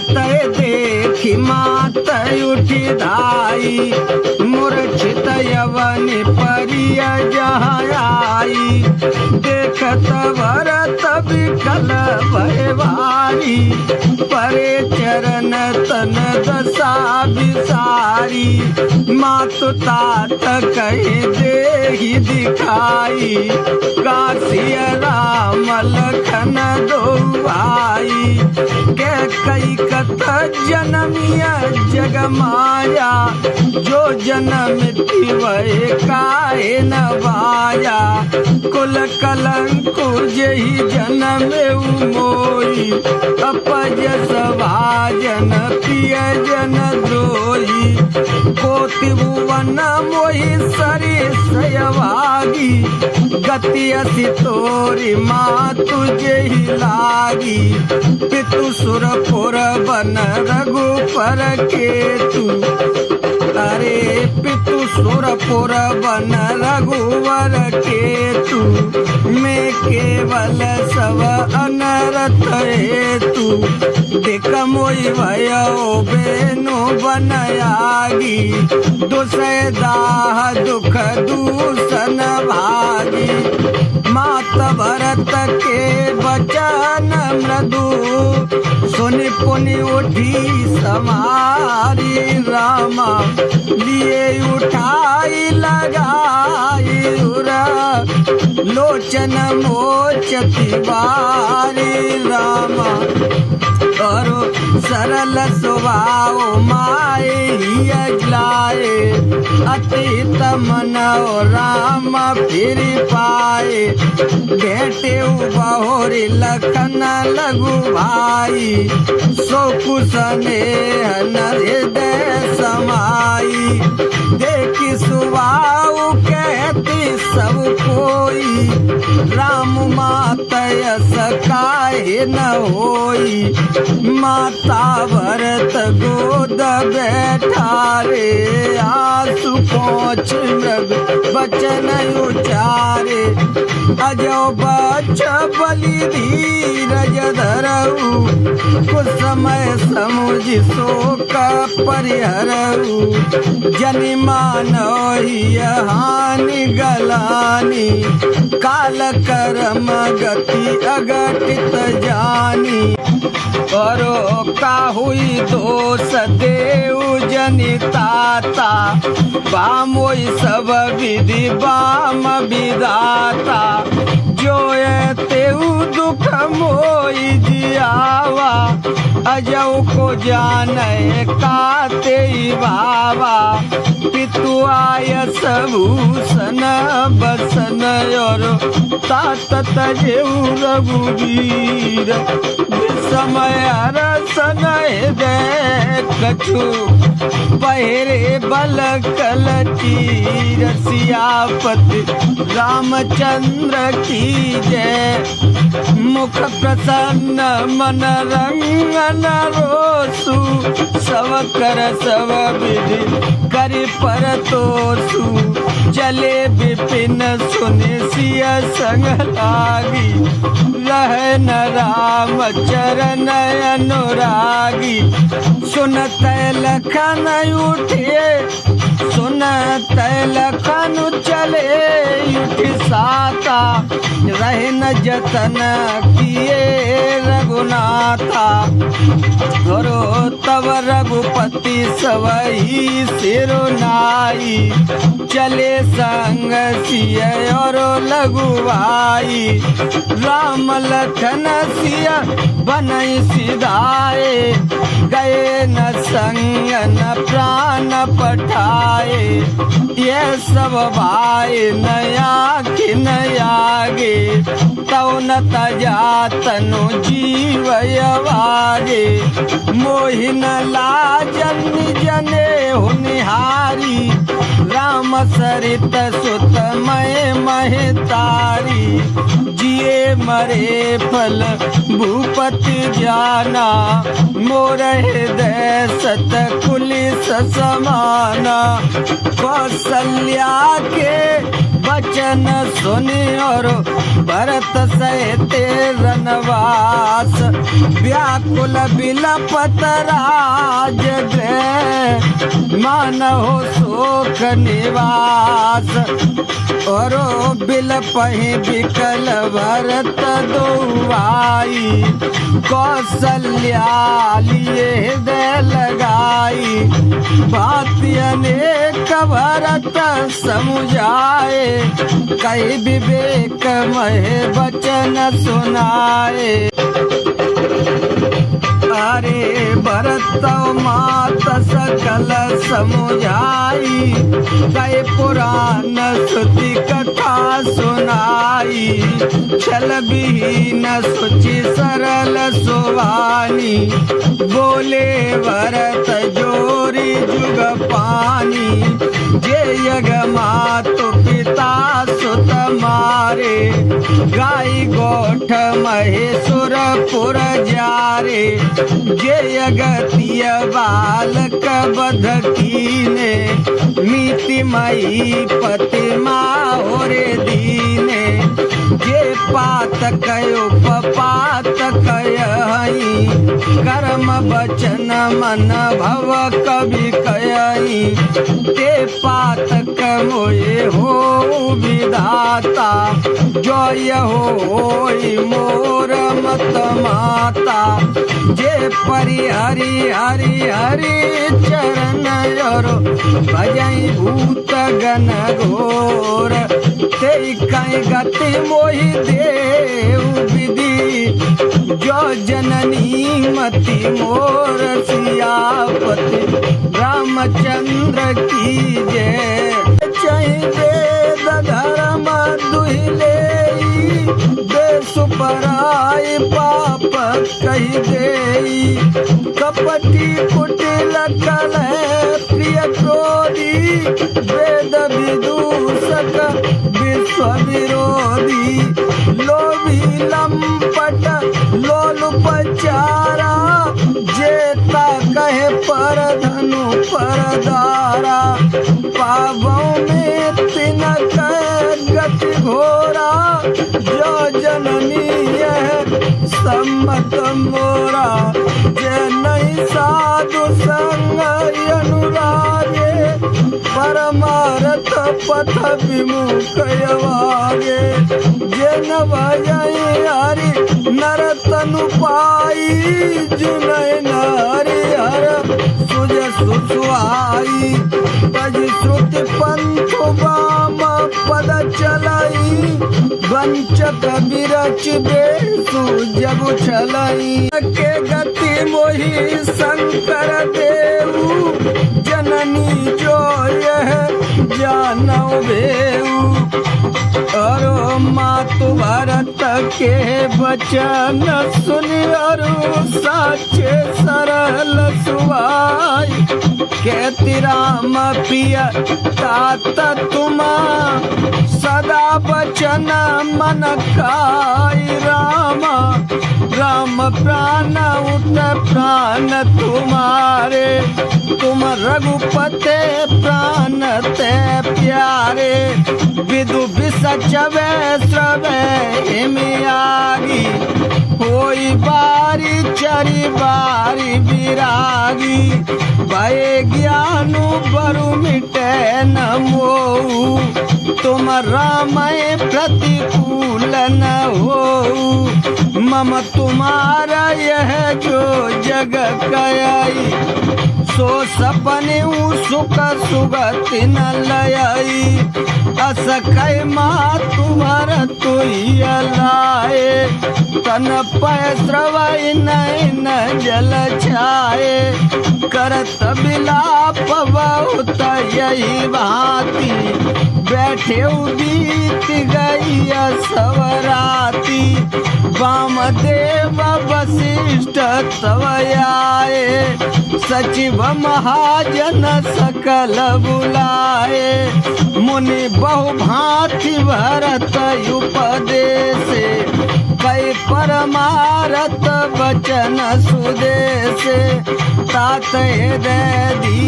तय देखी मात उठी धाई, मूर्छित यवन परिय जहाँ आई, देखत भरत विकल भय भारी, परे चरण तन दशा विसारी, मातु तात कहीं देहि दिखाई, काशी राम लखन दो भाई, के कई कथ जनमिया जग माया, जो जन्म थी वह काहे न भाया, कुल कलंक जही जन्म मोई, अपजस भाजन प्रियजन द्रोही, कोटि भुवन मोहि सरि सयभागी, गति असि तोरी मातु जेहि लागी, पितु सुरपुर बन रघुपर केतु, अरे पितु सुरपुर बन रघुवर केतु, मैं केवल सब अनरथ हेतु, दिक मोहि भयो बेनु बनयागी, दुसय दाह दुख दूषण भागी, मात भरत के बचन मृदु, सुनि पुनि उठी समारी, रामा लिए उठाई लगाई उरा, लोचन मोचति बारी, रामा करो सरल स्वभाव माए ही अजलाए, अतीत मन राम फिर पाए, बेटे बहुरी लखन लघु भाई, सो कुसनेह हृदय समाई, देखी सुभाव कहती सब कोई, राम माता यस काहे न होई, माता भरत गोद बैठारे, आंसू पोंछ मृग बचन उचारे, अजो बच्च बलि धीरज धरऊ, कुछ समय समुझ शोक परिहरऊ, जनि मानव ही हानि गलानी, काल कर्म गति अघटित जानी, करो का हुई दोष देव जनिताता, बामोई सब विधि बाम विधाता, जो तेऊ दुख मोई जियावा, अजौ को जाने काते भावा, पितु आयस भूषण बसन और तात तजेऊ रघुवीर, समय रसन हृदय कछु, पहरे बल कल चीर, सियापति रामचंद्र की जय, मुख प्रसन्न मन रंगन रोसु, सब कर सब विधि करि परतोषु, चले विपिन सुनि सिय संग लागी, रह न राम चरण अनुरागी, सुनत लखन उठे, सुनत लखन चले उठ साता, रह न जतन किए रघुनाथा, करो तब रघुपति सवही सिरुनाई, चले संग सिय और लघु भाई, राम लखन सिय बनई सिधाए, गए न संग न प्राण पठाए, ये सब भाई नया कि नयागे, तौ न तजा तनु जीव यवागे, मोहिन लाजन जने हुनिहारी, राम राम सरित सुत मैं महतारी जिए मरे फल भूपति जाना मोर हृदय सत कुलिस समाना कौशल्या के वचन सुनि और भरत सहित रनवास व्याकुल बिलपत राजगृह मानहो शोक निवास और बिलपहि बिकल भरत दुआई कौशल्या लिए हृदय लगाई बात अनेक भरत समुझाए कई विवेक मह वचन सुनाए अरे भरत मात सकल समुझाई कई पुराण श्रुति कथा सुनाई छल विहीन सुचि सरल सुवानी बोले भरत जोरी जुग पानी जे यग मातु पिता सुत मारे गाय गोठ महेश्वरपुर जारे जे अगतिय बालक बध कीने नीतिमयी पति माहोरे दीने जे पात कयो पात कयहि कर्म वचन मन भव कवि कयहि ते पातक मोए हो विधाता जय होई मोर मत माता जे परि हरि हरि हरि चरण और भजई भूत गण घोर ते कई गति मोहि देव विधि जो जननी मति मोर सियापति रामचंद्र की जय चै वेद धर्म दुहिले देश पराय पाप कही देई कपटी कुटिल कलह प्रिय क्रोधी वेद विदूषक विश्व विरोधी लोभी लंपट लोलुपचारा जेता कहे पर धनु परदारा पावों में तिनक गति घोरा जो जननी यह सम्मत मोरा जे नहीं साधु संग अनुरागे परमारथ पथ विमुख यवागे जे न भजई हरि नर तनु पाई जुनय नारी हर सुज सुसुआई तज श्रुति पंथ वाम पद चलाई वंचक बिरच बेसु जग छलई के गति मोहि शंकर देऊ जननी जो यह जानौ भेऊ अरो मातु भरत के वचन सुनि अरु साचे सरल सुवाई कहती राम प्रिय तात तुम सदा वचन मन खाई राम राम प्राण उत प्राण तुम्हारे तुम रघुपते प्राण ते प्यारे विदु विसचवे श्रवे हिमियागी होई बारी चरी बारी विरागी भय ज्ञानु बरु मिटे न मोऊ तुम रामय प्रतिकूल न हो मम तुम्हारा यह जो जग कयाई सो सपने सुख सुगति न लयाई अस कै मातु भरतु लाए तन पय स्रवई नैन जल छाए करत बिलाप बहुत यही भांति बैठे बीत गई सवराती वामदेव वशिष्ठ तव आए सचिव महाजन सकल बुलाए मुनि बहु भांति भरत उपदेश कई परमारथ वचन सुदेश तात हृदय धी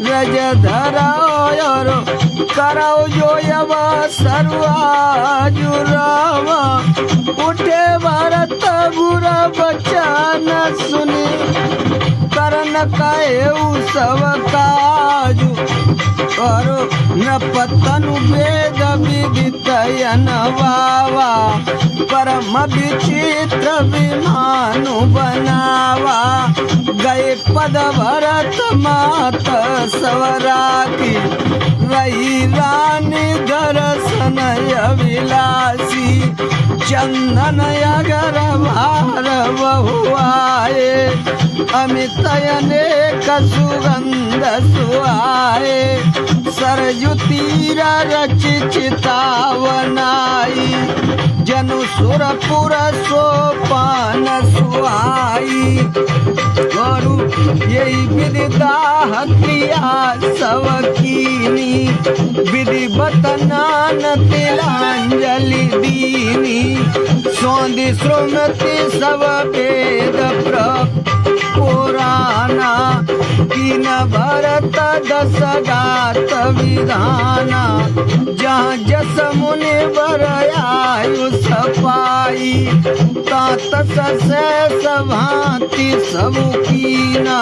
रज धरो करो जो यव सर्वाजुराव उठे भरत गुर बचन सुनी करन कहेउ सब काजु करो न पतनु वेद विदित वावा परम विचित्र विमानु बनावा गए पद भरत मात सवरा की रही रानी दर्शन अभिलाषी चंदन अगर भार बहुआए अमित अनेक सुगंध सुहाए सरजु तीर रचि चितावनाई जनु सुरपुर सोपान सुहाई गुरु यही विधि दाह क्रिया सब कीनी विधिवत नान तिलांजलि दीनी सौंधि श्रुमति सब वेद पुराना कीन भरत दस गात विधाना जहाँ जस मुनि वर आयुष पाई तात सस भांति सब कीना।